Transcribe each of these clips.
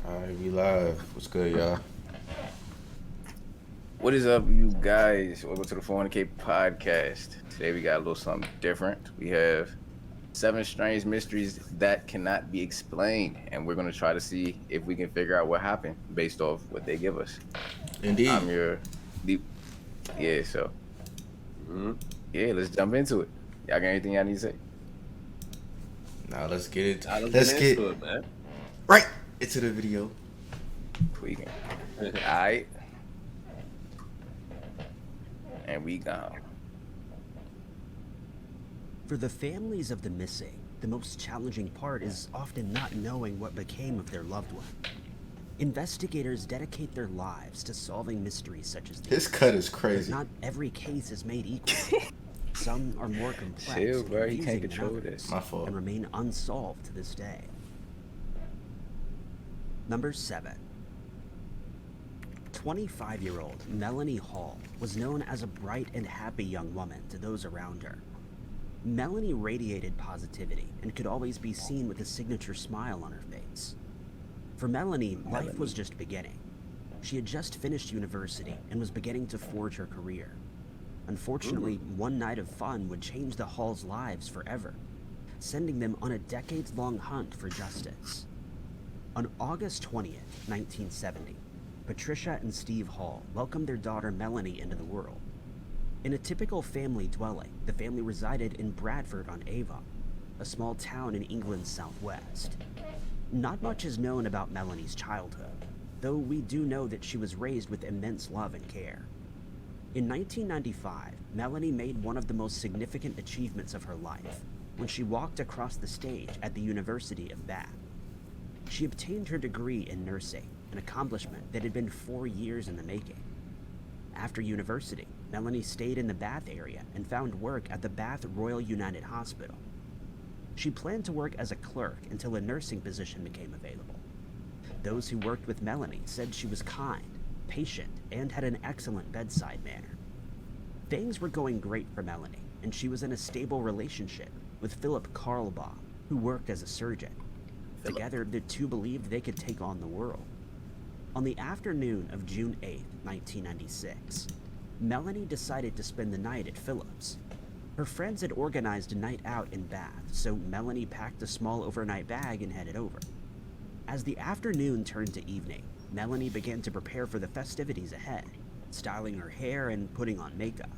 Alright, we live. What's good, y'all? What is up, you guys? Welcome to the 400K podcast. Today we got a little something different. We have 7 strange mysteries that cannot be explained, and we're going to try to see if we can figure out what happened based off what they give us. Indeed. I'm your deep. Yeah, so yeah, let's jump into it. Y'all got anything y'all need to say? Now let's get it. Let's Let's get get into it, man. right into the video. Tweaking. All right. And we gone. For the families of the missing, the most challenging part is often not knowing what became of their loved one. Investigators dedicate their lives to solving mysteries such as these. His cut is But crazy. not every case is made equal. Some are more complex Chill, and bro. He confusing can't than control others, this. My fault. and remain unsolved to this day. Number 7. 25-year-old Melanie Hall was known as a bright and happy young woman to those around her. Melanie radiated positivity and could always be seen with a signature smile on her face. For Melanie, life was just beginning. She had just finished university and was beginning to forge her career. Unfortunately, one night of fun would change the Halls' lives forever, sending them on a decades-long hunt for justice. On August 20th, 1970, Patricia and Steve Hall welcomed their daughter Melanie into the world. In a typical family dwelling, the family resided in Bradford-on-Avon, a small town in England's southwest. Not much is known about Melanie's childhood, though we do know that she was raised with immense love and care. In 1995, Melanie made one of the most significant achievements of her life when she walked across the stage at the University of Bath. She obtained her degree in nursing, an accomplishment that had been 4 years in the making. After university, Melanie stayed in the Bath area and found work at the Bath Royal United Hospital. She planned to work as a clerk until a nursing position became available. Those who worked with Melanie said she was kind, patient, and had an excellent bedside manner. Things were going great for Melanie, and she was in a stable relationship with Philip Karlbaum, who worked as a surgeon. Together, the two believed they could take on the world. On the afternoon of June 8, 1996, Melanie decided to spend the night at Philip's. Her friends had organized a night out in Bath, so Melanie packed a small overnight bag and headed over. As the afternoon turned to evening, Melanie began to prepare for the festivities ahead, styling her hair and putting on makeup.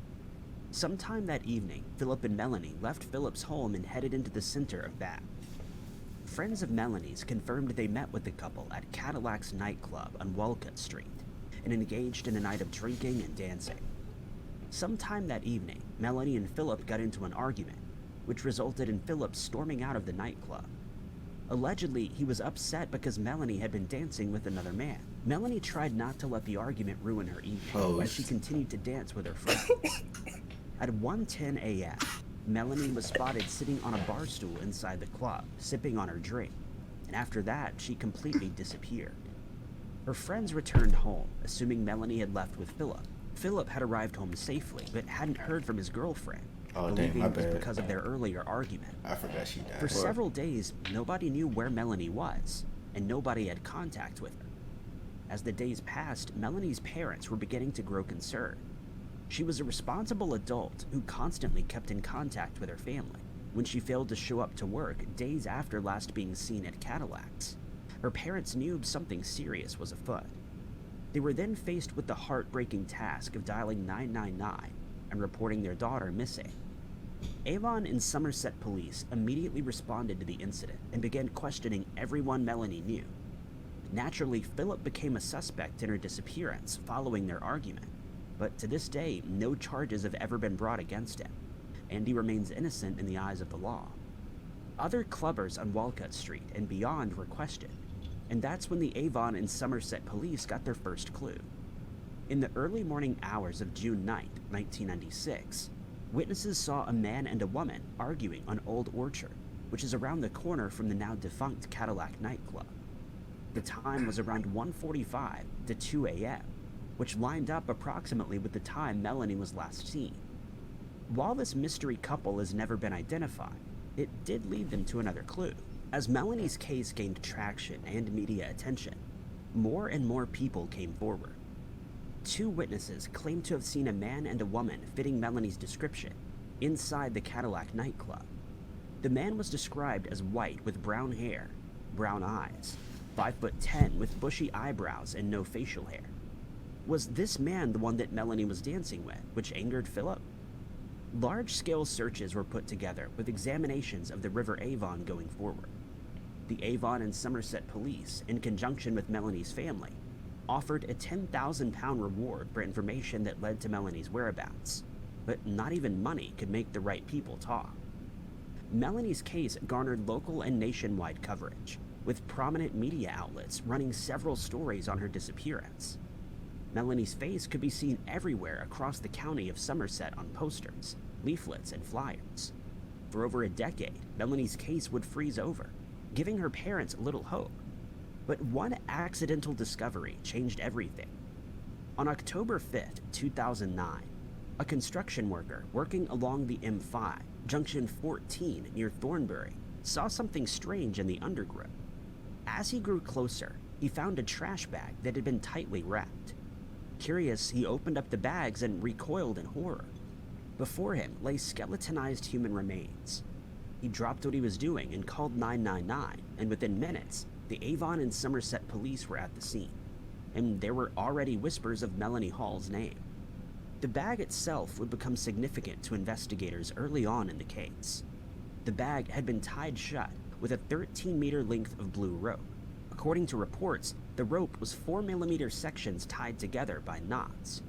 Sometime that evening, Philip and Melanie left Philip's home and headed into the center of Bath. Friends of Melanie's confirmed they met with the couple at Cadillac's nightclub on Walcott Street and engaged in a night of drinking and dancing. Sometime that evening, Melanie and Philip got into an argument, which resulted in Philip storming out of the nightclub. Allegedly, he was upset because Melanie had been dancing with another man. Melanie tried not to let the argument ruin her evening as she continued to dance with her friends. At 1:10 a.m., Melanie was spotted sitting on a bar stool inside the club, sipping on her drink, and after that, she completely disappeared. Her friends returned home, assuming Melanie had left with Philip. Philip had arrived home safely, but hadn't heard from his girlfriend, believing it was because of their earlier argument. I forgot she died. For several days, nobody knew where Melanie was, and nobody had contact with her. As the days passed, Melanie's parents were beginning to grow concerned. She was a responsible adult who constantly kept in contact with her family. When she failed to show up to work days after last being seen at Cadillac's, her parents knew something serious was afoot. They were then faced with the heartbreaking task of dialing 999 and reporting their daughter missing. Avon and Somerset police immediately responded to the incident and began questioning everyone Melanie knew. Naturally, Philip became a suspect in her disappearance following their argument, but to this day, no charges have ever been brought against him, and he remains innocent in the eyes of the law. Other clubbers on Walcott Street and beyond were questioned, and that's when the Avon and Somerset police got their first clue. In the early morning hours of June 9, 1996, witnesses saw a man and a woman arguing on Old Orchard, which is around the corner from the now defunct Cadillac nightclub. The time was around 1:45 to 2 a.m., which lined up approximately with the time Melanie was last seen. While this mystery couple has never been identified, it did lead them to another clue. As Melanie's case gained traction and media attention, more and more people came forward. 2 witnesses claimed to have seen a man and a woman fitting Melanie's description inside the Cadillac nightclub. The man was described as white with brown hair, brown eyes, 5'10" with bushy eyebrows and no facial hair. Was this man the one that Melanie was dancing with, which angered Philip? Large-scale searches were put together with examinations of the River Avon going forward. The Avon and Somerset police, in conjunction with Melanie's family, offered a £10,000 reward for information that led to Melanie's whereabouts, but not even money could make the right people talk. Melanie's case garnered local and nationwide coverage, with prominent media outlets running several stories on her disappearance. Melanie's face could be seen everywhere across the county of Somerset on posters, leaflets, and flyers. For over a decade, Melanie's case would freeze over, giving her parents little hope. But one accidental discovery changed everything. On October 5th, 2009, a construction worker working along the M5, junction 14 near Thornbury, saw something strange in the undergrowth. As he grew closer, he found a trash bag that had been tightly wrapped. Curious, he opened up the bags and recoiled in horror. Before him lay skeletonized human remains. He dropped what he was doing and called 999, and within minutes, the Avon and Somerset police were at the scene, and there were already whispers of Melanie Hall's name. The bag itself would become significant to investigators early on in the case. The bag had been tied shut with a 13-meter length of blue rope. According to reports, the rope was 4mm sections tied together by knots.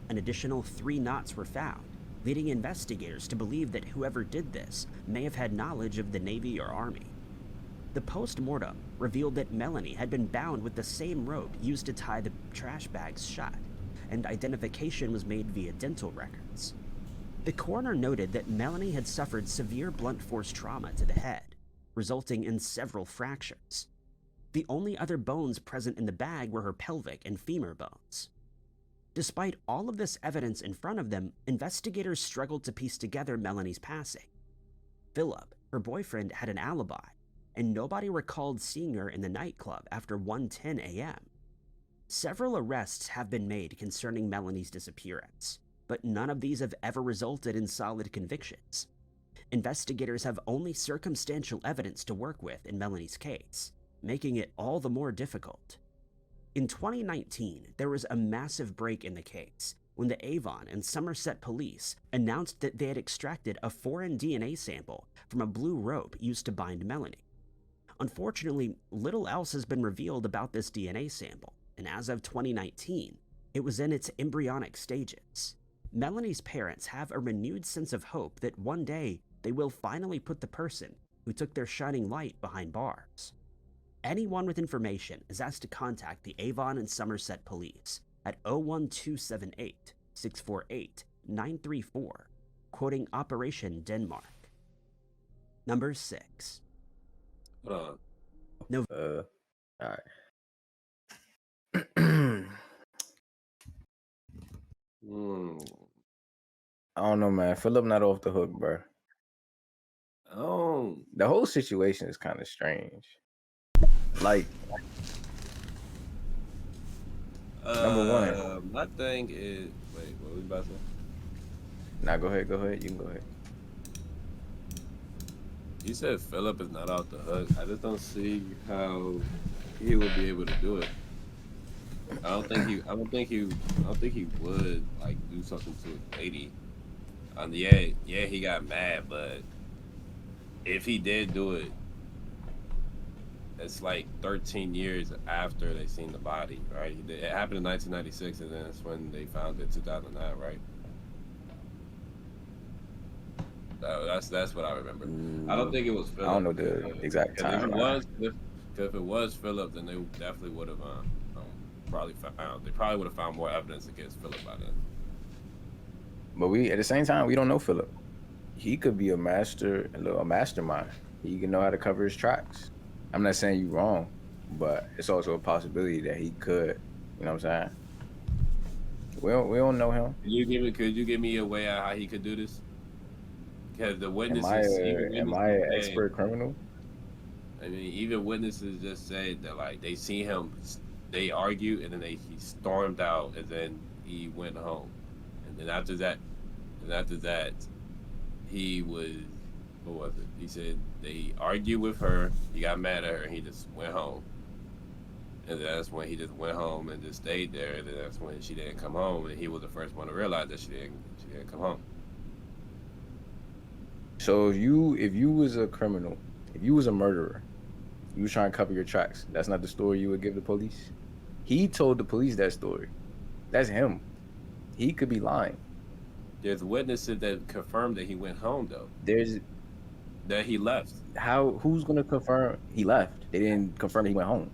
An additional 3 knots were found, leading investigators to believe that whoever did this may have had knowledge of the Navy or Army. The post-mortem revealed that Melanie had been bound with the same rope used to tie the trash bags shut, and identification was made via dental records. The coroner noted that Melanie had suffered severe blunt force trauma to the head, resulting in several fractures. The only other bones present in the bag were her pelvic and femur bones. Despite all of this evidence in front of them, investigators struggled to piece together Melanie's passing. Philip, her boyfriend, had an alibi, and nobody recalled seeing her in the nightclub after 1:10 a.m. Several arrests have been made concerning Melanie's disappearance, but none of these have ever resulted in solid convictions. Investigators have only circumstantial evidence to work with in Melanie's case, making it all the more difficult. In 2019, there was a massive break in the case when the Avon and Somerset police announced that they had extracted a foreign DNA sample from a blue rope used to bind Melanie. Unfortunately, little else has been revealed about this DNA sample, and as of 2019, it was in its embryonic stages. Melanie's parents have a renewed sense of hope that one day they will finally put the person who took their shining light behind bars. Anyone with information is asked to contact the Avon and Somerset police at 01278 648 934, quoting Operation Denmark. Number 6. Hold on. No. All right. I don't know, man. Philip not off the hook, bro. Oh, The whole situation is kind of strange. Like, number one. my thing is. Wait, what was you about to say? Nah, go ahead. You can go ahead. You said Philip is not off the hook. I just don't see how he would be able to do it. I don't think he would like do something to a lady. Yeah, he got mad, but if he did do it, it's like 13 years after they seen the body, right? It happened in 1996, and then that's when they found it in 2009, right? That's what I remember. I don't think it was Philip. I don't know the exact time. If it was Philip, then they definitely would have probably found. They probably would have found more evidence against Philip by then. But we, at the same time, we don't know Philip. He could be a mastermind. He can know how to cover his tracks. I'm not saying you're wrong, but it's also a possibility that he could. You know what I'm saying? We don't know him. Could you give me a way out how he could do this? Because the witnesses. Am I an expert criminal? I mean, even witnesses just said that like they see him they argued, and then he stormed out, and then he went home, and then after that, he was what was it? He said they argued with her. He got mad at her, and he just went home. And that's when he just went home and just stayed there. And then that's when she didn't come home, and he was the first one to realize that she didn't come home. So if you was a criminal, if you was a murderer, you was trying to cover your tracks. That's not the story you would give the police. He told the police that story. That's him. He could be lying. There's witnesses that confirmed that he went home, though. There's That he left. who's gonna confirm he left? They didn't confirm that he went home.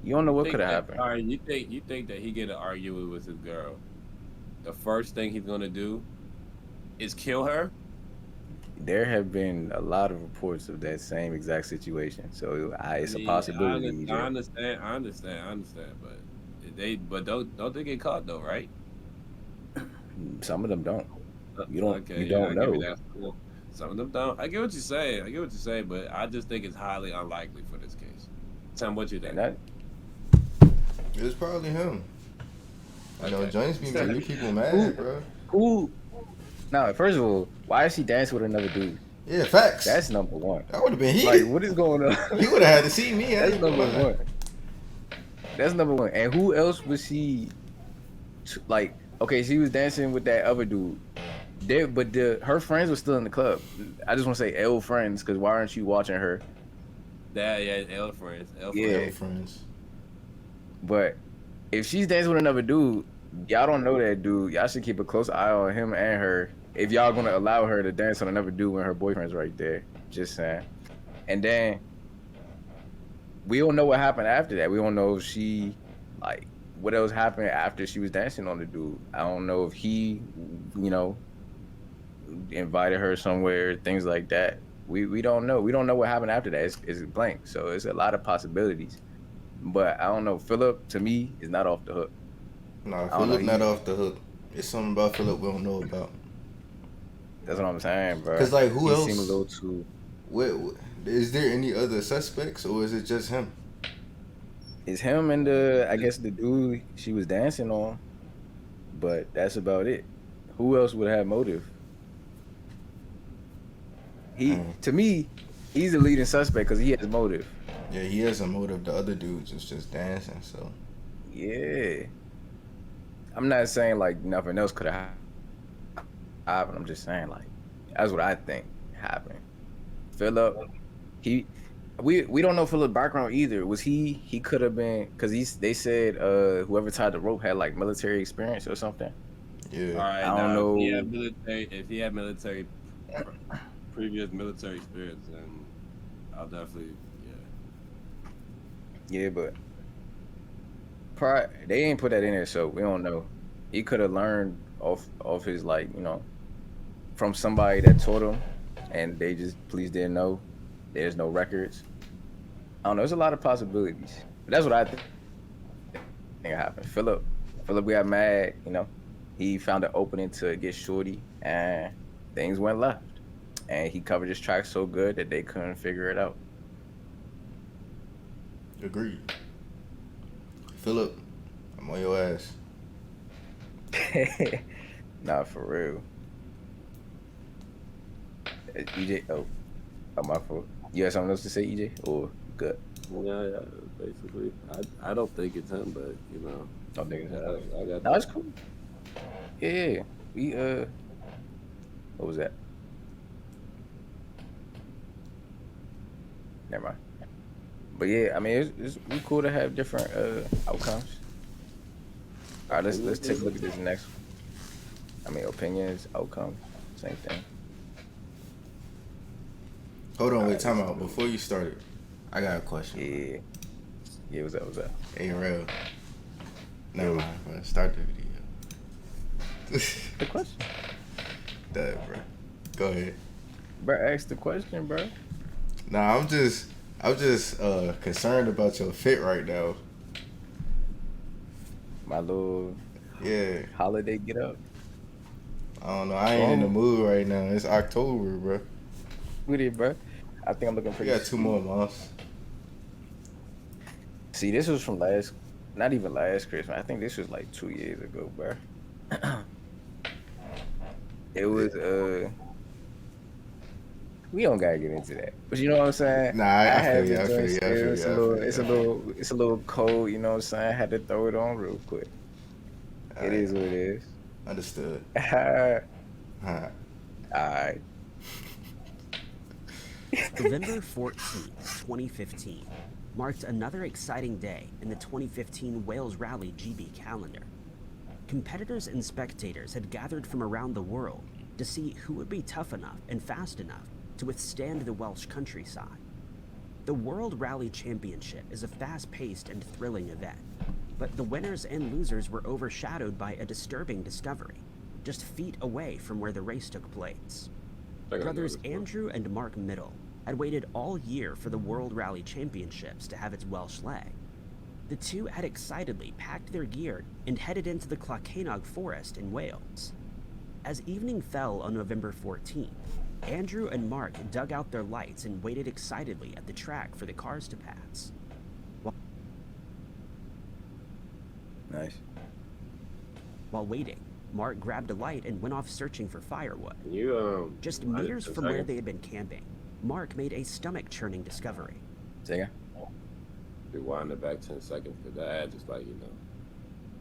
You don't know what could have happened. All right, you think that he get to argue with his girl? The first thing he's gonna do is kill her? There have been a lot of reports of that same exact situation, so it's a possibility. I understand, but don't they get caught though, right? Some of them don't. You don't. Okay, you don't I give you know. that. Cool. Some of them don't. I get what you're saying, but I just think it's highly unlikely for this case. Tell me what you think. And that, It was probably him. I know Okay. Jones be making people mad, bro. who? Now, first of all, why is she dancing with another dude? Yeah, facts. That's number one. That would have been Like, heated. what is going on? He would have had to see me. That's number one. That's number one. And who else was she? Like, okay, she was dancing with that other dude. Her friends were still in the club. I just want to say L friends, because why aren't you watching her? L friends. Yeah. Friends. But if she's dancing with another dude, y'all don't know that dude. Y'all should keep a close eye on him and her. If y'all gonna allow her to dance on another dude when her boyfriend's right there. Just saying. And then we don't know what happened after that. We don't know if she, like, what else happened after she was dancing on the dude. I don't know if he, invited her somewhere, things like that. We don't know. We don't know what happened after that. It's blank. So it's a lot of possibilities. But I don't know. Philip, to me, is not off the hook. No, I don't know, Philip not off the hook. It's something about Philip we don't know about. That's what I'm saying, bro. Because, like, who he else? Seem a little too... Is there any other suspects, or is it just him? It's him and I guess the dude she was dancing on. But that's about it. Who else would have motive? To me, he's the leading suspect because he has motive. Yeah, he has a motive. The other dudes is just dancing, so. Yeah. I'm not saying, like, nothing else could have happened. I'm just saying, like, that's what I think happened. Philip, we don't know Philip's background either. Was he could have been, because they said whoever tied the rope had, like, military experience or something. Yeah. All right, I don't know. If he had previous military experience, then I'll definitely, Yeah, but they ain't put that in there, so we don't know. He could have learned off his, like, from somebody that taught him, and they just police didn't know. There's no records. I don't know. There's a lot of possibilities. But that's what I think happened. Philip got mad. He found an opening to get shorty, and things went left. And he covered his tracks so good that they couldn't figure it out. Agreed. Philip, I'm on your ass. Nah, for real. EJ, my fault. You have something else to say, EJ, or good? yeah. Basically, I don't think it's him, but Don't think it's I got. No, it's cool. Yeah, we what was that? Never mind. But yeah, I mean, it's we cool to have different outcomes. All right, let's take a look at this next one. I mean, opinions, outcomes, same thing. Hold on, wait, time out. Before you start it, I got a question. Yeah, what's up? Hey, real. Never mind, bro. Start the video. The question? That, bro. Go ahead. Bro, ask the question, bro. Nah, I'm just concerned about your fit right now. My little Yeah. holiday get up. I don't know. I ain't in the mood right now. It's October, bro. With it, bro. I think I'm looking We pretty. got 2 more months. See, this was from last Not even last Christmas. I think this was like 2 years ago, bro. It was we don't gotta get into that. But you know what I'm saying? Nah, I I feel had you. the I feel joint you. I still. feel It's you. a I little, feel you. it's a little, it's a little cold. You know what I'm saying? I had to throw it on real quick. It is what it is. Understood. Alright. Alright. November 14th, 2015, marked another exciting day in the 2015 Wales Rally GB calendar. Competitors and spectators had gathered from around the world to see who would be tough enough and fast enough to withstand the Welsh countryside. The World Rally Championship is a fast-paced and thrilling event, but the winners and losers were overshadowed by a disturbing discovery, just feet away from where the race took place. Brothers Andrew and Mark Middle had waited all year for the World Rally Championships to have its Welsh leg. The two had excitedly packed their gear and headed into the Clocaenog forest in Wales. As evening fell on November 14th, Andrew and Mark dug out their lights and waited excitedly at the track for the cars to pass. While waiting, Mark grabbed a light and went off searching for firewood. Just meters from where they had been camping, Mark made a stomach-churning discovery. Say again? Rewind it back 10 seconds for that, just like, you know.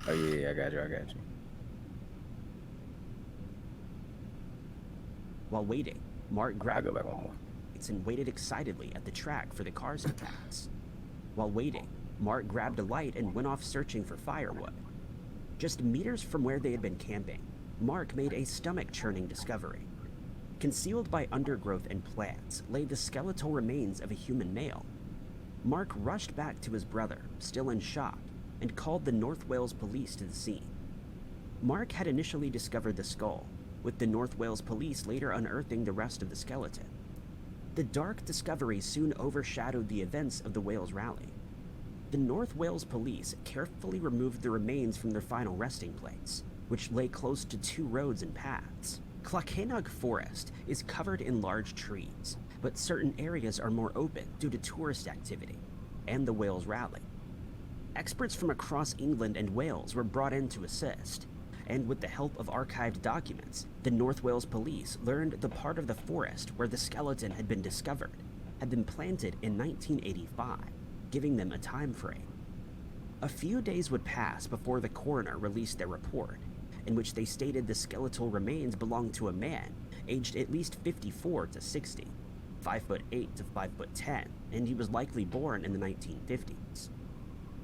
Oh yeah, I got you. While waiting, Mark grabbed I'll go back one more. and waited excitedly at the track for the cars to pass. While waiting, Mark grabbed a light and went off searching for firewood. Just meters from where they had been camping, Mark made a stomach-churning discovery. Concealed by undergrowth and plants lay the skeletal remains of a human male. Mark rushed back to his brother, still in shock, and called the North Wales police to the scene. Mark had initially discovered the skull, with the North Wales police later unearthing the rest of the skeleton. The dark discovery soon overshadowed the events of the Wales Rally. The North Wales police carefully removed the remains from their final resting place, which lay close to two roads and paths. Clocaenog Forest is covered in large trees, but certain areas are more open due to tourist activity and the Wales Rally. Experts from across England and Wales were brought in to assist, and with the help of archived documents, the North Wales police learned the part of the forest where the skeleton had been discovered had been planted in 1985, giving them a time frame. A few days would pass before the coroner released their report, in which they stated the skeletal remains belonged to a man aged at least 54 to 60, 5'8" to 5'10", and he was likely born in the 1950s.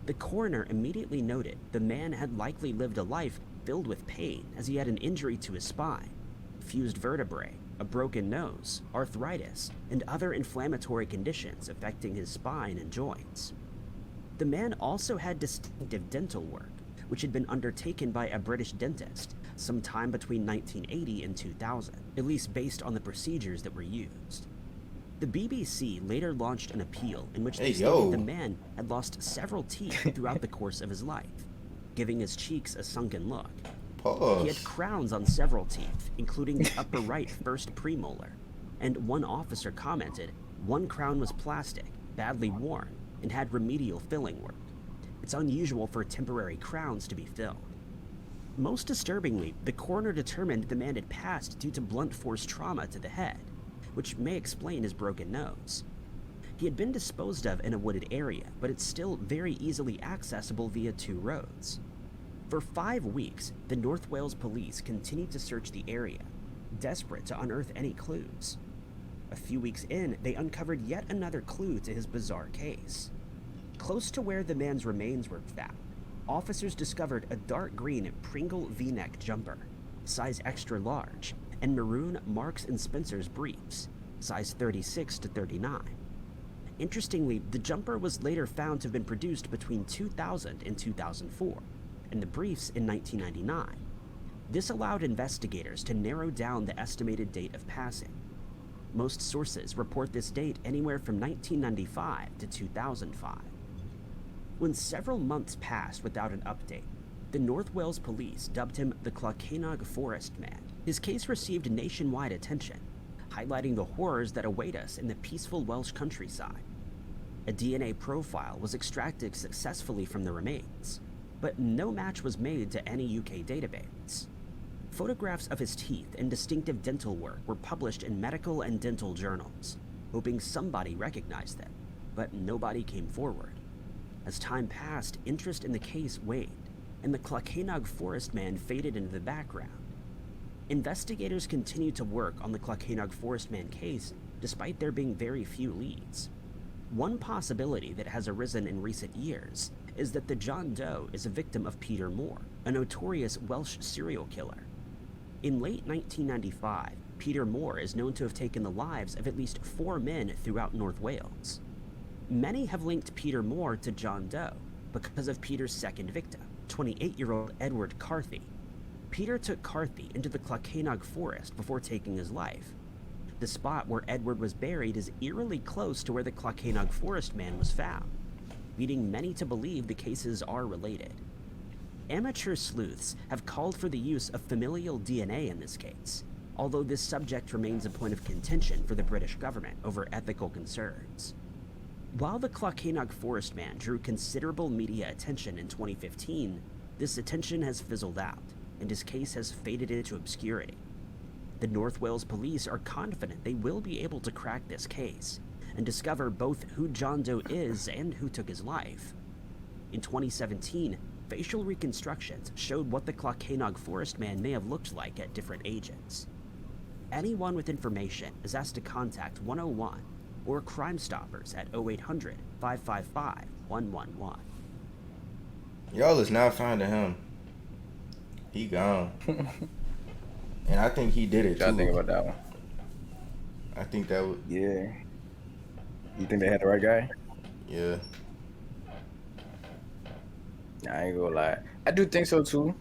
The coroner immediately noted the man had likely lived a life filled with pain, as he had an injury to his spine, fused vertebrae, a broken nose, arthritis, and other inflammatory conditions affecting his spine and joints. The man also had distinctive dental work, which had been undertaken by a British dentist sometime between 1980 and 2000, at least based on the procedures that were used. The BBC later launched an appeal in which they stated the man had lost several teeth throughout the course of his life, giving his cheeks a sunken look. Pause. He had crowns on several teeth, including the upper right first premolar, and one officer commented one crown was plastic, badly worn, and had remedial filling work. It's unusual for temporary crowns to be filled. Most disturbingly, the coroner determined the man had passed due to blunt force trauma to the head, which may explain his broken nose. He had been disposed of in a wooded area, but it's still very easily accessible via two roads. For 5 weeks, the North Wales police continued to search the area, desperate to unearth any clues. A few weeks in, they uncovered yet another clue to his bizarre case. Close to where the man's remains were found, officers discovered a dark green Pringle V-neck jumper, size extra large, and maroon Marks & Spencer's briefs, size 36 to 39. Interestingly, the jumper was later found to have been produced between 2000 and 2004, and the briefs in 1999. This allowed investigators to narrow down the estimated date of passing. Most sources report this date anywhere from 1995 to 2005. When several months passed without an update, the North Wales police dubbed him the Clocaenog Forest Man. His case received nationwide attention, highlighting the horrors that await us in the peaceful Welsh countryside. A DNA profile was extracted successfully from the remains, but no match was made to any UK database. Photographs of his teeth and distinctive dental work were published in medical and dental journals, hoping somebody recognized them, but nobody came forward. As time passed, interest in the case waned, and the Clocaenog Forest Man faded into the background. Investigators continued to work on the Clocaenog Forest Man case despite there being very few leads. One possibility that has arisen in recent years is that the John Doe is a victim of Peter Moore, a notorious Welsh serial killer. In late 1995, Peter Moore is known to have taken the lives of at least 4 men throughout North Wales. Many have linked Peter Moore to John Doe because of Peter's second victim, 28-year-old Edward Carthy. Peter took Carthy into the Clocaenog Forest before taking his life. The spot where Edward was buried is eerily close to where the Clocaenog Forest Man was found, leading many to believe the cases are related. Amateur sleuths have called for the use of familial DNA in this case, although this subject remains a point of contention for the British government over ethical concerns. While the Clocaenog Forest Man drew considerable media attention in 2015, this attention has fizzled out, and his case has faded into obscurity. The North Wales police are confident they will be able to crack this case and discover both who John Doe is and who took his life. In 2017, facial reconstructions showed what the Clocaenog Forest Man may have looked like at different ages. Anyone with information is asked to contact 101 or Crime Stoppers at 0800 555 111. Y'all is not finding him. He gone. And I think he did it too. What y'all think about that one? I think that would. Yeah. You think they had the right guy? Yeah. I ain't gonna lie. I do think so too.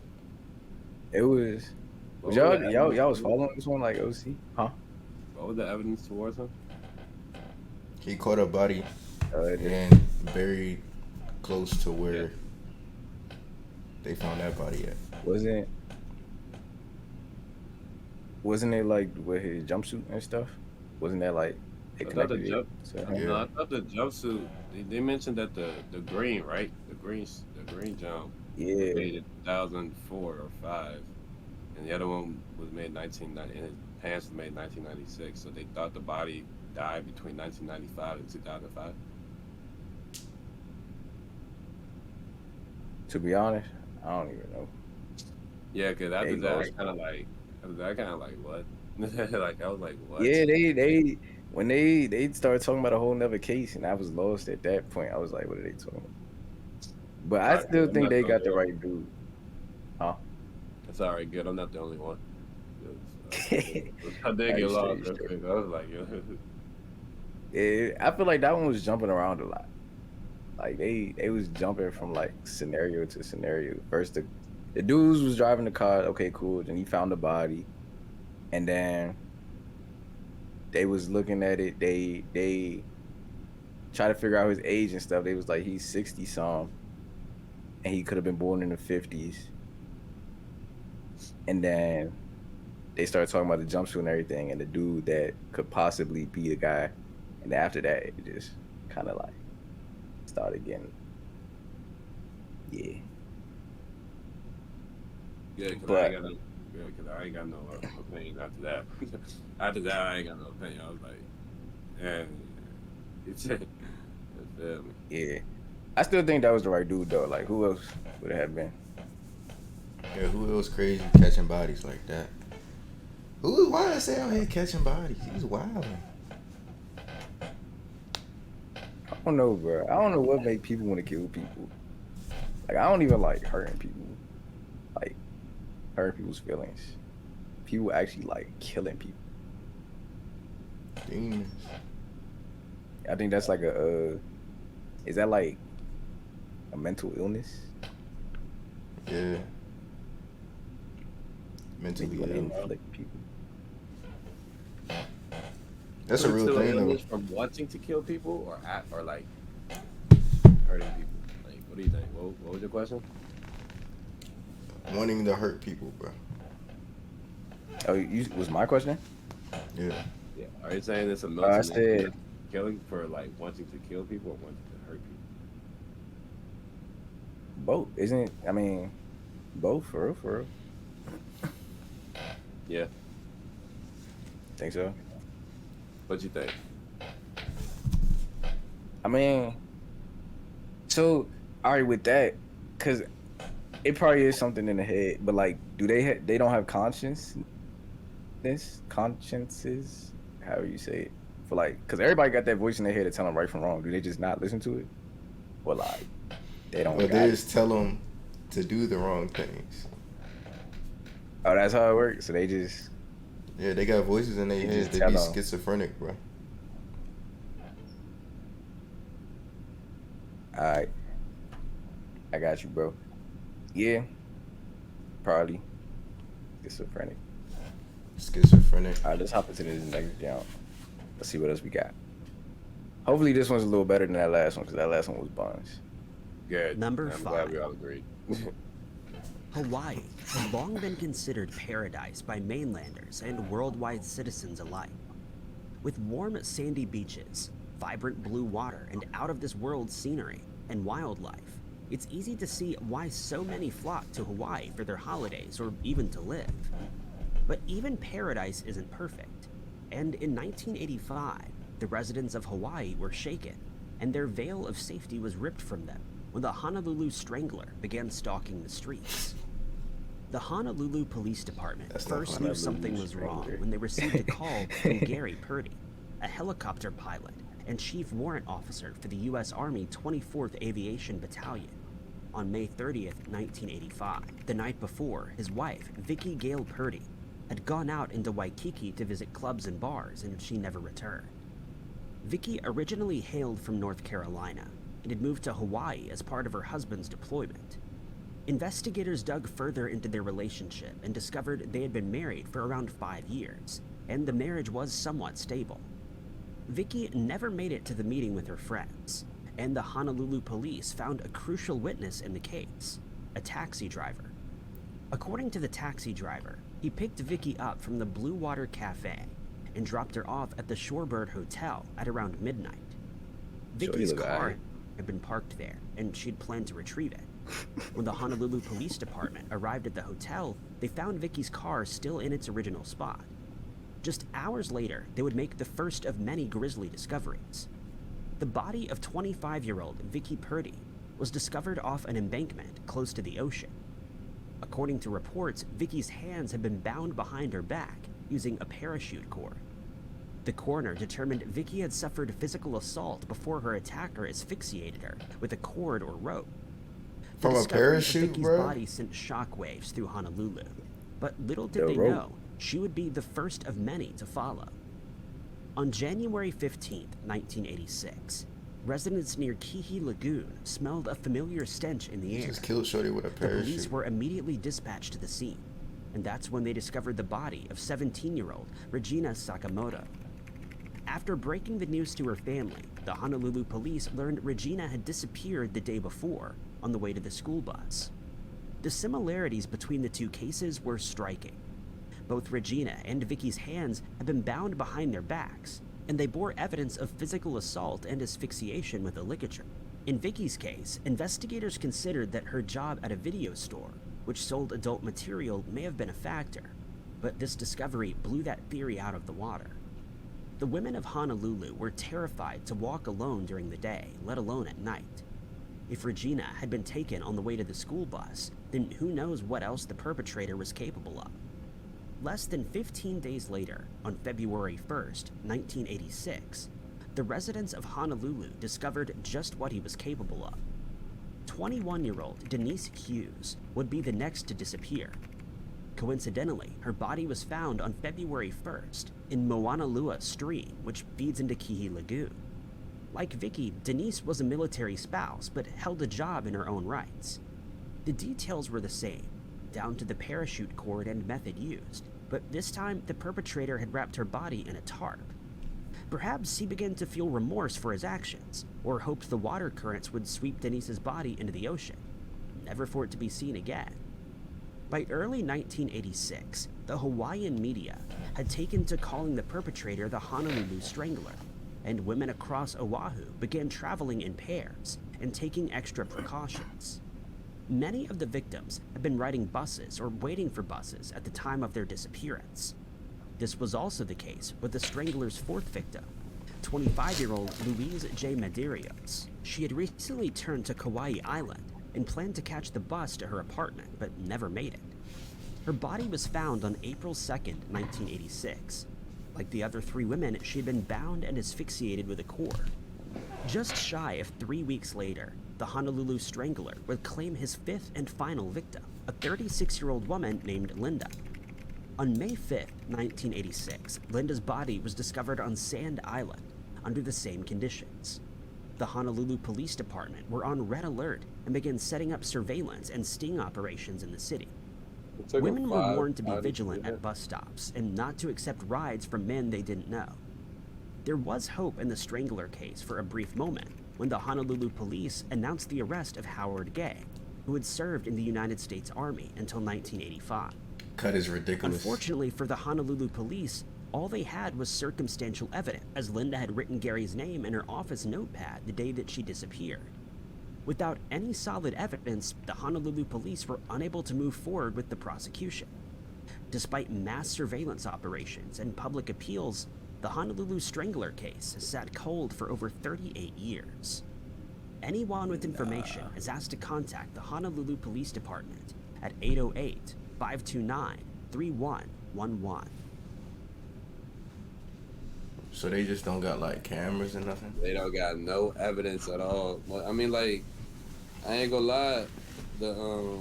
It was. Was y'all was following this one like OC? Huh? What was the evidence towards him? He caught a body Yeah. and buried close to where they found that body at. Wasn't it like with his jumpsuit and stuff? Wasn't that like it I thought the connected it to him? Yeah. No, I thought the jumpsuit. They mentioned that the green, right? The green jump. Yeah. Made in 2004 or 5, and the other one was made 1990. And his pants was made 1996. So they thought the body died between 1995 and 2005. To be honest, I don't even know. Yeah, because after They that, go- it's kind of like, what? Like I was like, what? Yeah, they when they started talking about a whole nother case, and I was lost at that point. I was like, what are they talking about? But I still I'm think not they so got the sure. right dude. It's all right, good. I'm not the only one. I Nah, did you get lost. straight, Real quick. I was like, yo. I feel like that one was jumping around a lot. Like they was jumping from like scenario to scenario. First the dudes was driving the car, okay, cool. Then he found the body. And then they was looking at it, they try to figure out his age and stuff. They was like, he's 60 some, and he could have been born in the 50s. And then they started talking about the jumpsuit and everything, and the dude that could possibly be the guy. And after that, it just kind of like started getting, yeah. Yeah, because But- I ain't got no opinion after that. After that, I ain't got no opinion. I was like, man, it's you feel me? Yeah. I still think that was the right dude though. Like who else would it have been? Yeah, who else crazy catching bodies like that? Why I say out here catching bodies? He's wild. I don't know, bro. I don't know what make people want to kill people. Like I don't even like hurting people. Like hurting people's feelings. People actually like killing people. Demons. I think that's like is that like a mental illness? Yeah. Make Mentally you want to ill. inflict people. That's a real Mental thing though. illness from wanting to kill people or like hurting people. Like, what do you think? What was your question? Wanting to hurt people, bro. Oh, was my question? Yeah. Yeah. Are you saying it's a mental I illness? said killing for like wanting to kill people or wanting to hurt people? Both, isn't it? I mean, both for real, for real. Yeah. Think so? What you think? I mean, so all right with that, cause it probably is something in the head, but like, do they don't have consciences? However you say it, for like, cause everybody got that voice in their head to tell them right from wrong. Do they just not listen to it, or like they don't? But got they it? just tell them to do the wrong things. Oh, that's how it works. So they just Yeah, they got voices in their They head. just They tell be 'em. schizophrenic, bro. all right. I got you, bro. Yeah, probably schizophrenic. Schizophrenic. All right, let's hop into this next round. Let's see what else we got. Hopefully, this one's a little better than that last one because that last one was buns. Good. Number I'm glad 5. we all agreed. Hawaii has long been considered paradise by mainlanders and worldwide citizens alike. With warm, sandy beaches, vibrant blue water, and out-of-this-world scenery and wildlife, it's easy to see why so many flock to Hawaii for their holidays or even to live. But even paradise isn't perfect, and in 1985, the residents of Hawaii were shaken, and their veil of safety was ripped from them when the Honolulu Strangler began stalking the streets. The Honolulu Police Department That's not first knew Honolulu something was wrong Strangler. when they received a call from Gary Purdy, a helicopter pilot and chief warrant officer for the U.S. Army 24th Aviation Battalion. On May 30th, 1985, the night before, his wife, Vicki Gale Purdy, had gone out into Waikiki to visit clubs and bars, and she never returned. Vicki originally hailed from North Carolina and had moved to Hawaii as part of her husband's deployment. Investigators dug further into their relationship and discovered they had been married for around 5 years, and the marriage was somewhat stable. Vicki never made it to the meeting with her friends, and the Honolulu police found a crucial witness in the case, a taxi driver. According to the taxi driver, he picked Vicki up from the Blue Water Cafe and dropped her off at the Shorebird Hotel at around midnight. Sure, Vicki's you look car alright. had been parked there, and she'd planned to retrieve it. When the Honolulu Police Department arrived at the hotel, they found Vicki's car still in its original spot. Just hours later, they would make the first of many grisly discoveries. The body of 25-year-old Vicki Purdy was discovered off an embankment close to the ocean. According to reports, Vicki's hands had been bound behind her back using a parachute cord. The coroner determined Vicki had suffered physical assault before her attacker asphyxiated her with a cord or rope. The From a discovery of parachute, Vicki's bro? body sent shockwaves through Honolulu, but little did The they rope. know she would be the first of many to follow. On January 15, 1986, residents near Kihi Lagoon smelled a familiar stench in the He air. just killed Shorty with a The police parachute. were immediately dispatched to the scene, and that's when they discovered the body of 17-year-old Regina Sakamoto. After breaking the news to her family, the Honolulu police learned Regina had disappeared the day before on the way to the school bus. The similarities between the two cases were striking. Both Regina and Vicki's hands had been bound behind their backs, and they bore evidence of physical assault and asphyxiation with a ligature. In Vicki's case, investigators considered that her job at a video store, which sold adult material, may have been a factor, but this discovery blew that theory out of the water. The women of Honolulu were terrified to walk alone during the day, let alone at night. If Regina had been taken on the way to the school bus, then who knows what else the perpetrator was capable of. Less than 15 days later, on February 1st, 1986, the residents of Honolulu discovered just what he was capable of. 21-year-old Denise Hughes would be the next to disappear. Coincidentally, her body was found on February 1st in Moanalua Stream, which feeds into Kihi Lagoon. Like Vicki, Denise was a military spouse, but held a job in her own rights. The details were the same, down to the parachute cord and method used, but this time the perpetrator had wrapped her body in a tarp. Perhaps he began to feel remorse for his actions, or hoped the water currents would sweep Denise's body into the ocean, never for it to be seen again. By early 1986, the Hawaiian media had taken to calling the perpetrator the Honolulu Strangler. and women across Oahu began traveling in pairs and taking extra precautions. Many of the victims had been riding buses or waiting for buses at the time of their disappearance. This was also the case with the strangler's fourth victim, 25-year-old Louise J. Medeiros. She had recently turned to Kauai Island and planned to catch the bus to her apartment, but never made it. Her body was found on April 2nd, 1986. Like the other three women, she had been bound and asphyxiated with a cord. Just shy of 3 weeks later, the Honolulu Strangler would claim his fifth and final victim, a 36-year-old woman named Linda. On May 5th, 1986, Linda's body was discovered on Sand Island under the same conditions. The Honolulu Police Department were on red alert and began setting up surveillance and sting operations in the city. Women were warned to be vigilant at bus stops and not to accept rides from men they didn't know. There was hope in the Strangler case for a brief moment when the Honolulu police announced the arrest of Howard Gay, who had served in the United States Army until 1985. Cut is ridiculous. Unfortunately for the Honolulu police, all they had was circumstantial evidence, as Linda had written Gary's name in her office notepad the day that she disappeared. Without any solid evidence, the Honolulu police were unable to move forward with the prosecution. Despite mass surveillance operations and public appeals, the Honolulu Strangler case has sat cold for over 38 years. Anyone with information is asked to contact the Honolulu Police Department at 808-529-3111. So they just don't got like cameras or nothing? They don't got no evidence at all. I mean, like, I ain't gonna lie. The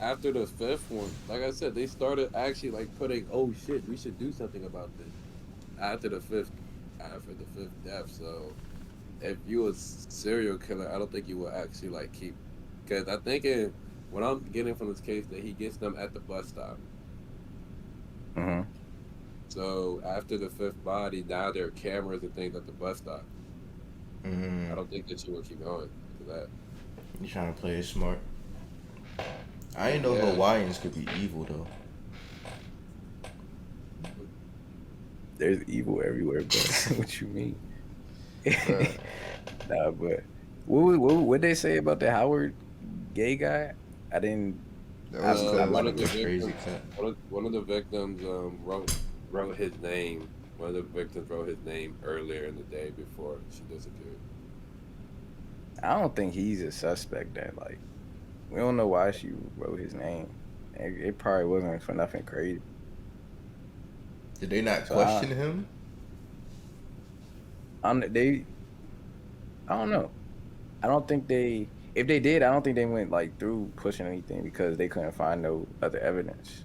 after the fifth one, like I said, they started actually like putting, oh shit, we should do something about this. After the fifth death. So if you was serial killer, I don't think you would actually like keep, because I think what I'm getting from this case that he gets them at the bus stop. Mm-hmm. So after the fifth body, now there are cameras and things at the bus stop. Mm. I don't think that you will keep going to that. You trying to play it smart? I didn't know Yeah. Hawaiians could be evil though. There's evil everywhere, but what you mean? Nah, but what they say about the Howard Gay guy? I didn't. That was I one of the crazy victims, cut. one of the victims wrote his name. One of the victims wrote his name earlier in the day before she disappeared. I don't think he's a suspect. That like, we don't know why she wrote his name. It probably wasn't for nothing crazy. Did they not So question him? I don't know. I don't think they. If they did, I don't think they went like through pushing anything because they couldn't find no other evidence.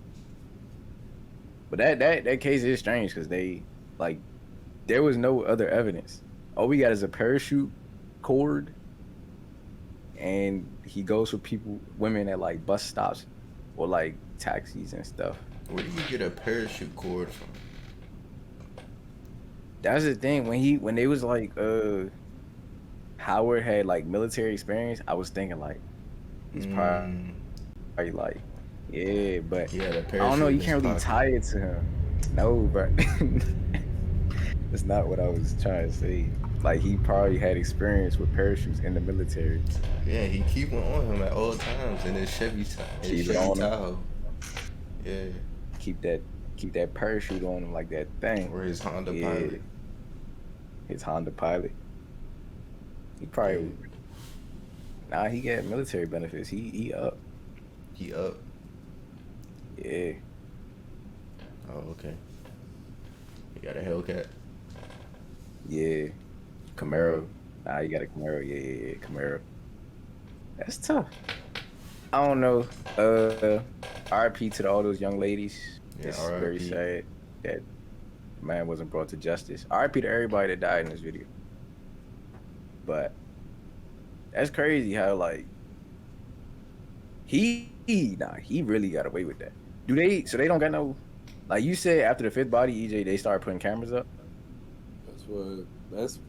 But that case is strange because they like there was no other evidence. All we got is a parachute cord, and he goes for women at like bus stops or like taxis and stuff. Where did you get a parachute cord from? That's the thing. When they was like Howard had like military experience, I was thinking like he's probably like, yeah, but Yeah, the I don't know, you parachute can't in really his tie it to him. No, bro. That's not what I was trying to say. Like he probably had experience with parachutes in the military. Yeah, he keep one on him at all times in his Chevy Keep it on him. Tahoe. Yeah. Keep that parachute on him like that thing. Or his Honda Yeah. Pilot. His Honda Pilot. He probably he got military benefits. He up. He up. Yeah. Oh, okay. He got a Hellcat. Yeah. Camaro. Nah, you got a Camaro. Yeah, Camaro. That's tough. I don't know. RIP to all those young ladies. Yeah, It's RIP. very sad that man wasn't brought to justice. RIP to everybody that died in this video. But that's crazy how like he really got away with that. So they don't got no, like you said after the fifth body, EJ, they started putting cameras up.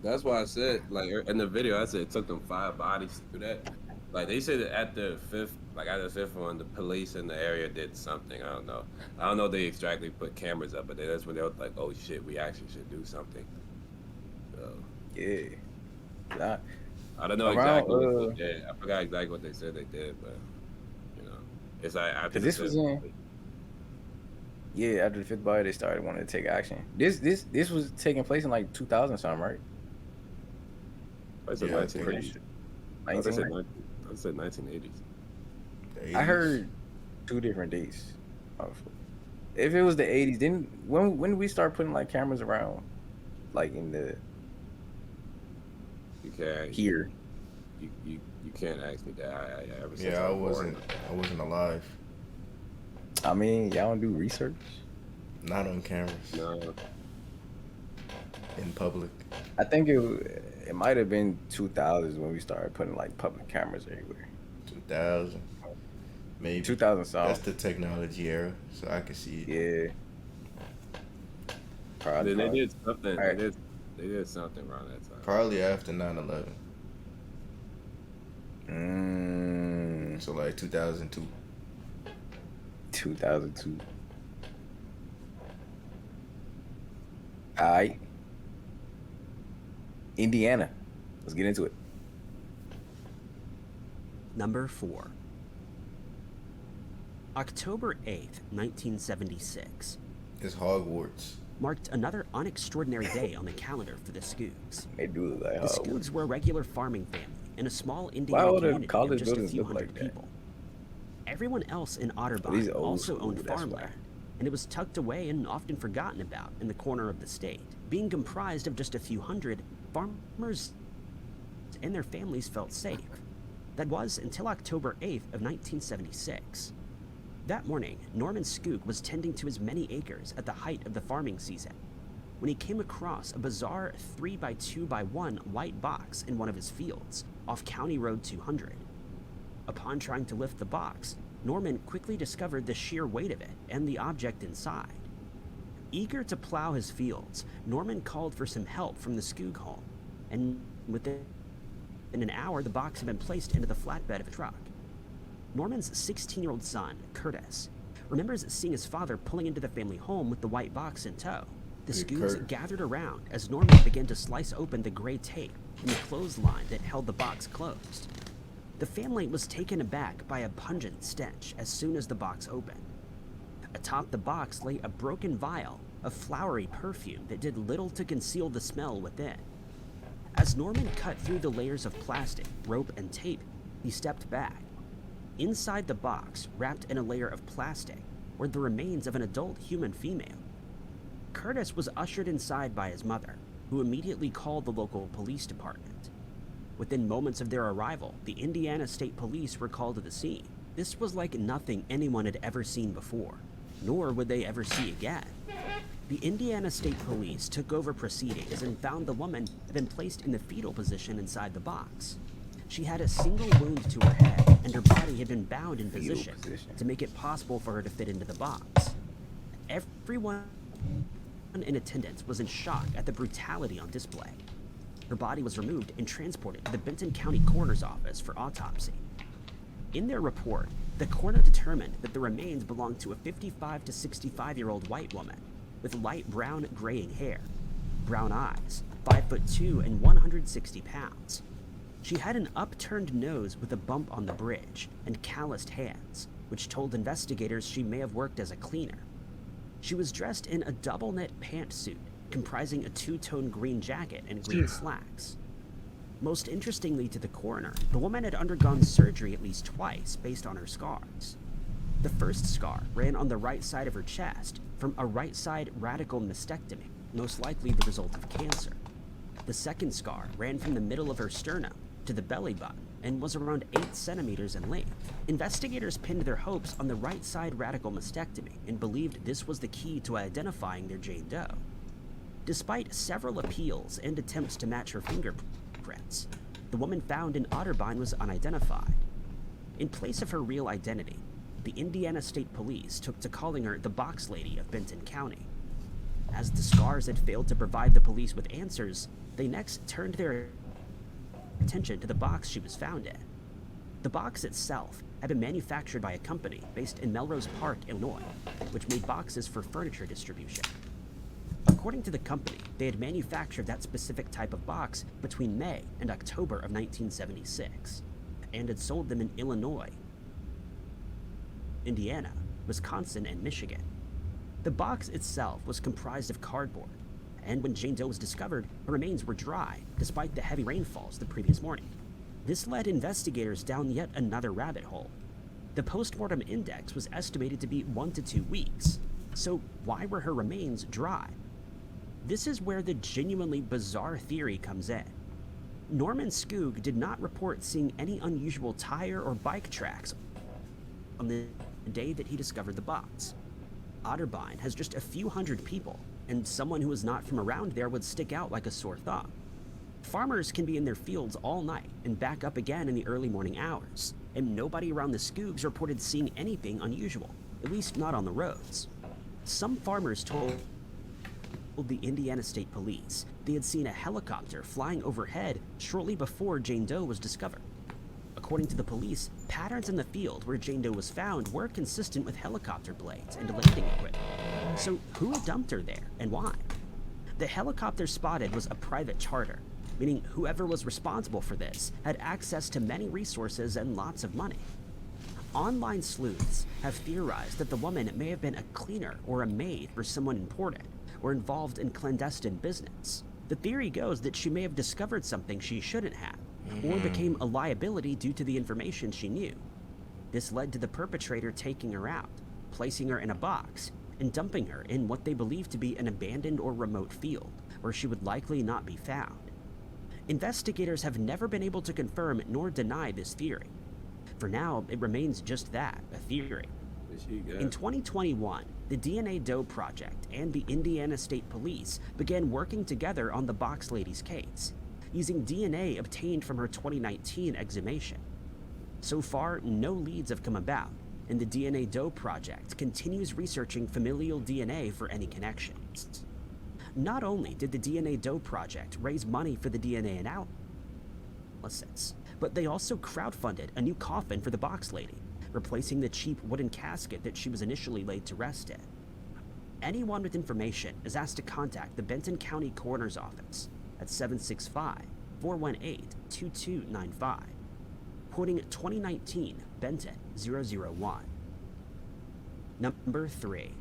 That's why I said, like in the video, I said it took them 5 bodies to do that. Like they said that at the fifth one, the police in the area did something. I don't know if they exactly put cameras up, but that's when they were like, oh shit, we actually should do something. Yeah. Not I don't know around exactly what they did. I forgot exactly what they said they did, but you know, it's like after because the this was fifth. in after the fifth body they started wanting to take action. This was taking place in like 2000 something, right? I said Yeah, I think Pretty 1980s. sure. I thought they 19. said 19, I said 1980s. the I 80s. heard 2 different dates. If it was the 80s, then when did we start putting like cameras around, like in the You can't. here? You can't ask me that. I ever since Yeah, I was born. I wasn't alive. I mean, y'all don't do research. Not on cameras. No, In public. I think it might have been 2000s when we started putting like public cameras everywhere. 2000. Maybe. 2000 That's something. the technology era, so I can see it. Yeah. Probably. they did something. Alright. They did something around that time. Probably after 9/11. So like 2002. 2002. All right. Indiana. Let's get into it. Number 4. October 8th, 1976, It's Hogwarts. marked another unextraordinary day on the calendar for the Skoogs. They do look like The Skoogs were a regular farming family in a small Why Indiana all the community of college just a buildings few look like hundred that? people. Everyone else in These Otterbein old also school, owned that's why. farmland, and it was tucked away and often forgotten about in the corner of the state. Being comprised of just a few hundred, farmers and their families felt safe. That was until October 8th of 1976. That morning, Norman Skoog was tending to his many acres at the height of the farming season when he came across a bizarre 3x2x1 white box in one of his fields off County Road 200. Upon trying to lift the box, Norman quickly discovered the sheer weight of it and the object inside. Eager to plow his fields, Norman called for some help from the Skoog home, and within an hour the box had been placed into the flatbed of a truck. Norman's 16-year-old son, Curtis, remembers seeing his father pulling into the family home with the white box in tow. The Hey, Skoogs Kurt. gathered around as Norman began to slice open the gray tape in the clothesline that held the box closed. The family was taken aback by a pungent stench as soon as the box opened. Atop the box lay a broken vial of flowery perfume that did little to conceal the smell within. As Norman cut through the layers of plastic, rope, and tape, he stepped back. Inside the box, wrapped in a layer of plastic, were the remains of an adult human female. Curtis was ushered inside by his mother, who immediately called the local police department. Within moments of their arrival, the Indiana State Police were called to the scene. This was like nothing anyone had ever seen before, nor would they ever see again. The Indiana State Police took over proceedings and found the woman had been placed in the fetal position inside the box. She had a single wound to her head, and her body had been bound in position to make it possible for her to fit into the box. Everyone in attendance was in shock at the brutality on display. Her body was removed and transported to the Benton County Coroner's Office for autopsy. In their report, the coroner determined that the remains belonged to a 55 to 65-year-old white woman with light brown graying hair, brown eyes, 5'2" and 160 pounds. She had an upturned nose with a bump on the bridge and calloused hands, which told investigators she may have worked as a cleaner. She was dressed in a double-knit pantsuit comprising a two-tone green jacket and green slacks. Most interestingly to the coroner, the woman had undergone surgery at least twice based on her scars. The first scar ran on the right side of her chest from a right-side radical mastectomy, most likely the result of cancer. The second scar ran from the middle of her sternum to the belly button and was around 8 centimeters in length. Investigators pinned their hopes on the right-side radical mastectomy and believed this was the key to identifying their Jane Doe. Despite several appeals and attempts to match her fingerprints, the woman found in Otterbein was unidentified. In place of her real identity, the Indiana State Police took to calling her the Box Lady of Benton County. As the scars had failed to provide the police with answers, they next turned their attention to the box she was found in. The box itself had been manufactured by a company based in Melrose Park, Illinois, which made boxes for furniture distribution. According to the company, they had manufactured that specific type of box between May and October of 1976, and had sold them in Illinois, Indiana, Wisconsin, and Michigan. The box itself was comprised of cardboard, and when Jane Doe was discovered, her remains were dry, despite the heavy rainfalls the previous morning. This led investigators down yet another rabbit hole. The postmortem index was estimated to be 1 to 2 weeks, so why were her remains dry? This is where the genuinely bizarre theory comes in. Norman Skoog did not report seeing any unusual tire or bike tracks on the day that he discovered the box. Otterbein has just a few hundred people, and someone who is not from around there would stick out like a sore thumb. Farmers can be in their fields all night and back up again in the early morning hours, and nobody around the Skoogs reported seeing anything unusual, at least not on the roads. Some farmers told the Indiana State Police they had seen a helicopter flying overhead shortly before Jane Doe was discovered. According to the police, patterns in the field where Jane Doe was found were consistent with helicopter blades and landing equipment. So who had dumped her there, and why? The helicopter spotted was a private charter, meaning whoever was responsible for this had access to many resources and lots of money. Online sleuths have theorized that the woman may have been a cleaner or a maid for someone important, or involved in clandestine business. The theory goes that she may have discovered something she shouldn't have, or became a liability due to the information she knew. This led to the perpetrator taking her out, placing her in a box, and dumping her in what they believe to be an abandoned or remote field, where she would likely not be found. Investigators have never been able to confirm nor deny this theory. For now, it remains just that, a theory. In 2021, the DNA Doe Project and the Indiana State Police began working together on the box lady's case, using DNA obtained from her 2019 exhumation. So far, no leads have come about, and the DNA Doe Project continues researching familial DNA for any connections. Not only did the DNA Doe Project raise money for the DNA analysis, but they also crowdfunded a new coffin for the box lady, replacing the cheap wooden casket that she was initially laid to rest in. Anyone with information is asked to contact the Benton County Coroner's Office at 765-418-2295, quoting 2019 Benton 001. Number 3.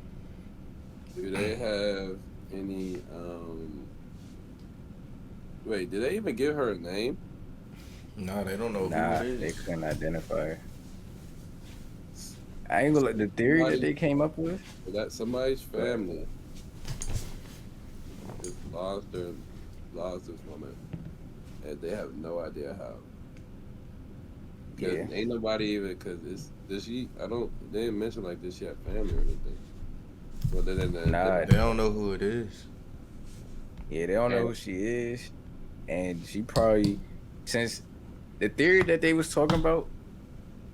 Do they have any, wait, did they even give her a name? No, they don't know Nah, who it they is. couldn't identify her. I ain't gonna let the theory that they came up with. That somebody's family just lost this woman, and they have no idea how. Cause Yeah. ain't nobody even, cause they didn't mention like this she had family or anything. Well, Nah. They don't know who it is. Yeah, they don't know who she is, and she probably, since the theory that they was talking about,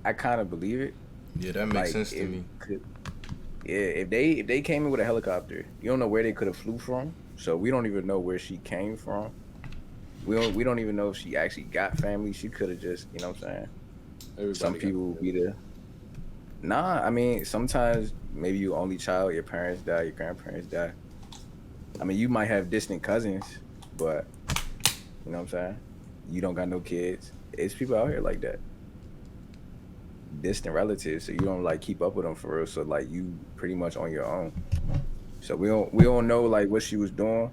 I kind of believe it. Yeah, that makes sense to me. If they came in with a helicopter, you don't know where they could have flew from, so we don't even know where she came from. We don't even know if she actually got family. She could have just, you know what I'm saying. Some people will be the. Nah, I mean, sometimes maybe you only child, your parents die, your grandparents die. I mean, you might have distant cousins, but you know what I'm saying? You don't got no kids. It's people out here like that. Distant relatives, so you don't like keep up with them for real. So like you pretty much on your own. So we don't know like what she was doing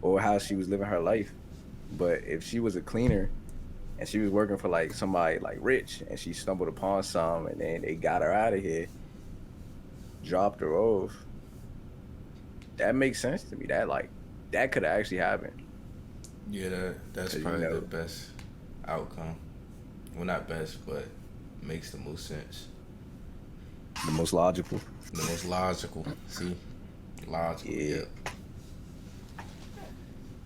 or how she was living her life. But if she was a cleaner and she was working for like somebody like rich and she stumbled upon some and then they got her out of here, dropped her off, that makes sense to me. That could have actually happened. Yeah, that's You probably know. the best outcome. Well, not best, but makes the most sense. The most logical. The most logical. See? Logical, Yeah. yeah.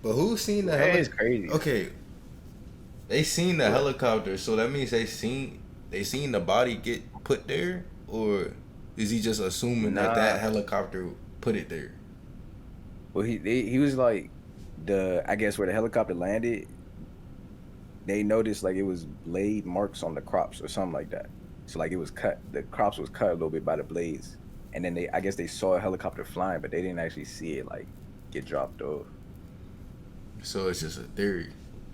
But who's seen the That is helicopter? crazy. Okay. They seen the helicopter, so that means they seen the body get put there? Or is he just assuming that Nah. helicopter put it there? Well, he was like I guess where the helicopter landed, they noticed like it was blade marks on the crops or something like that. So like it was cut, the crops was cut a little bit by the blades, and then I guess they saw a helicopter flying, but they didn't actually see it like get dropped off. So it's just a theory.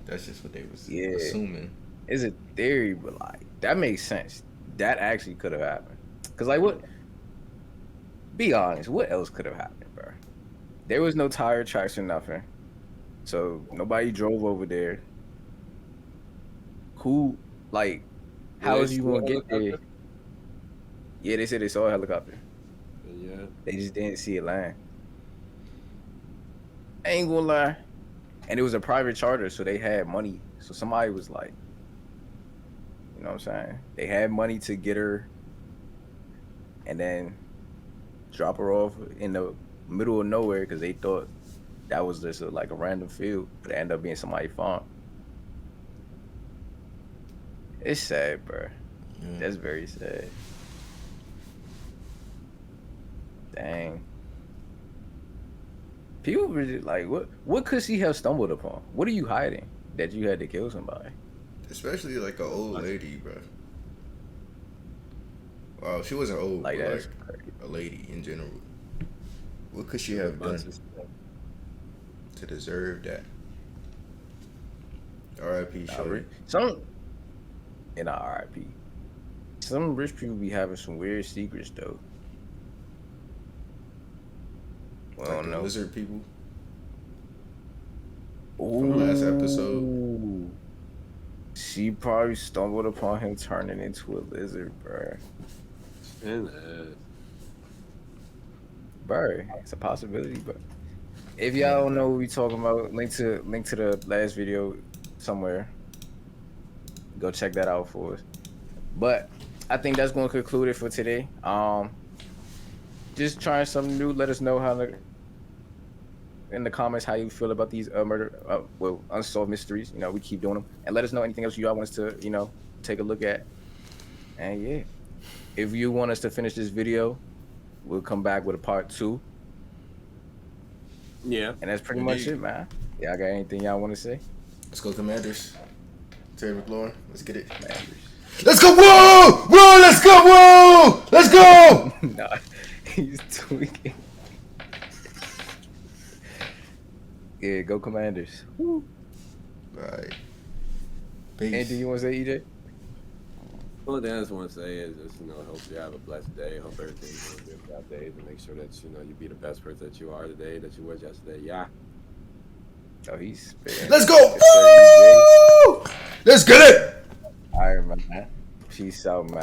That's just what they was Yeah. assuming. It's a theory, but like that makes sense. That actually could have happened. Cause like what? Be honest, what else could have happened, bro? There was no tire tracks or nothing, so nobody drove over there. Who, like, how they is you see a gonna get there? helicopter? Yeah, they said they saw a helicopter. Yeah. They just didn't see it land. I ain't gonna lie. And it was a private charter, so they had money. So somebody was like, you know what I'm saying? They had money to get her and then drop her off in the middle of nowhere because they thought that was just like a random field, but it ended up being somebody's farm. It's sad, bro. Yeah. That's very sad. Dang. People really like what could she have stumbled upon? What are you hiding that you had to kill somebody? Especially like an old lady, bro. Wow, she wasn't old, Like but that's like crazy. a lady in general. What could she have done to deserve that? R.I.P. Shorty. Some in our RIP. Some rich people be having some weird secrets though. Well, I Like don't the know. lizard people. From last episode. She probably stumbled upon him turning into a lizard, bro. And Bro, it's a possibility, but if y'all don't know what we talking about, link to the last video somewhere. Go check that out for us. But I think that's going to conclude it for today. Just trying something new. Let us know in the comments how you feel about these unsolved mysteries. You know, we keep doing them, and let us know anything else you all want us to take a look at. And yeah, if you want us to finish this video, we'll come back with a part 2. yeah. And that's pretty much it, man. Y'all got anything y'all want to say? Let's go, Commanders. Terry McLaurin, let's get it. Commanders. Let's go, whoa! Whoa, let's go, whoa! Let's go! Nah, he's tweaking. Yeah, go Commanders. Woo. All right. Peace. Anything you want to say, EJ? Only thing I just want to say is just, hope you have a blessed day. Hope everything's going to be a good day. To make sure that, you be the best person that you are today, that you were yesterday. Yeah. Oh, he's spitting. Let's go! Yes, sir, EJ. Woo! Let's get it! All right, man. Peace out, man.